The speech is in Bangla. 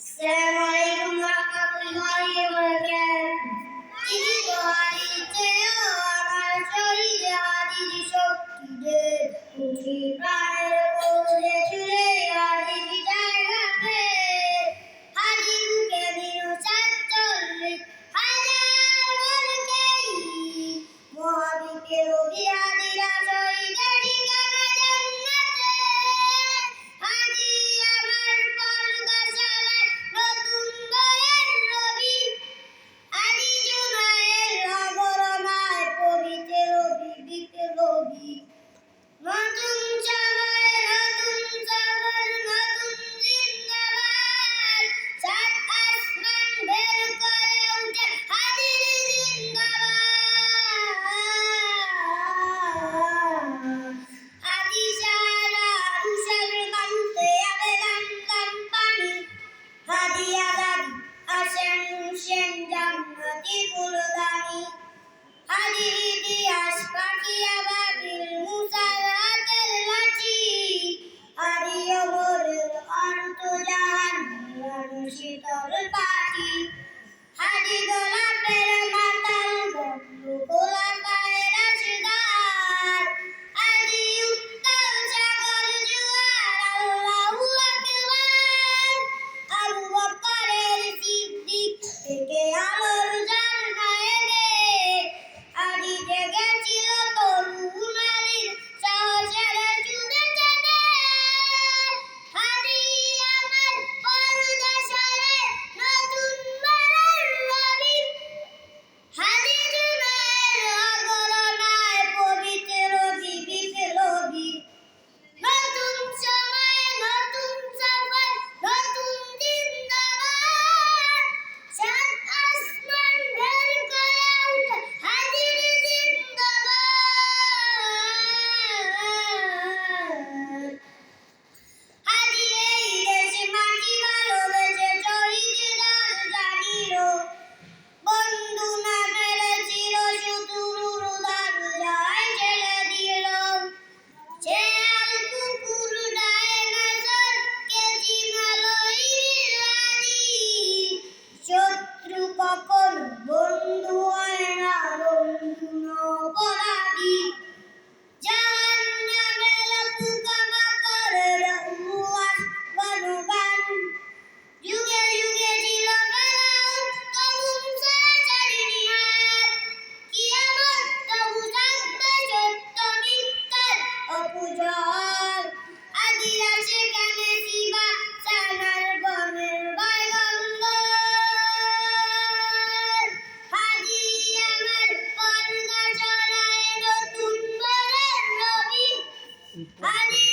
Assalamualaikum warahmatullahi wabarakatuh. Ini doa diceo আমার শরীরে আদি শক্তিদের মুক্তি প্রাণের কোলে চুলে আদি জায়গাতে হাজি বুকে দিন ৪৭,০০০ বলকেই মহাবিকে রবি আদিরা শহীদের ঠিকানা জান্নাতে হাজি আমার পর্দাশালায় নতুন বয়ের রবি আদি জুনায়ের আগরমায় পবিত্র রবি বিকে রবি নতুন সময় নতুন সফর নতুন জিন্দাবাদ সাত আসমান বের করে উঠে হাজির জিন্দাবাদ হাজি সারা উষার কান্তে আবেদন পানি হাজি আজাদ হাসেন হুসেন জান্নাতি ফুলদানি হাজি ইতিহাস পাখি আবাবিল মুসার হাতের লাঠি হাজি ওমরের আন্তজাহান শীতল পাখি হাজি গোলাপের মাতাল বন্ধু গোলাপায়ের রাশিদার হাজি উত্তাল সাগর জোয়ার আল্লাহু আকবার আবু বকরের সিদ্দিক থেকে আলোর ঝর্ণা এনে হাজি জেগেছিল তরুণ আলীর সাহসের যুগে চেনে হাজি আমার পর্দাশালায় নতুন বরের রবি হাজি জুনায়ের আগরনায় পবিত্র রবি বিকে রবি নতুন সময় নতুন সফর নতুন জিন্দাবাদ সাত আসমান বের করে উঠে হাজির জিন্দাবাদ হাজি এই দেশ মাটি ভালোবেসে শহীদদার জানিল বন্ধু না মেরে চির শত্রুর উদার যায় ঠেলে দিল সে আল কুকুর ডায়নোসর কে চিনালো ইরানি শত্রু কখন বন্ধু হয় না বন্ধু অপরাধী জাহান্নামের পোকামাকড়ের উয়াস গণগান যুগে যুগে ছিল ফেরাউন তবু মুসা ছাড়েনি হাত কিয়ামত তবু থাকবে সত্য মিথ্যার অপজয় আদিরা সেখানে শিবা সানার বনের বায়গঙ্গর হাজি আমার পর্দাশালায় নতুন বরের রবি হাজি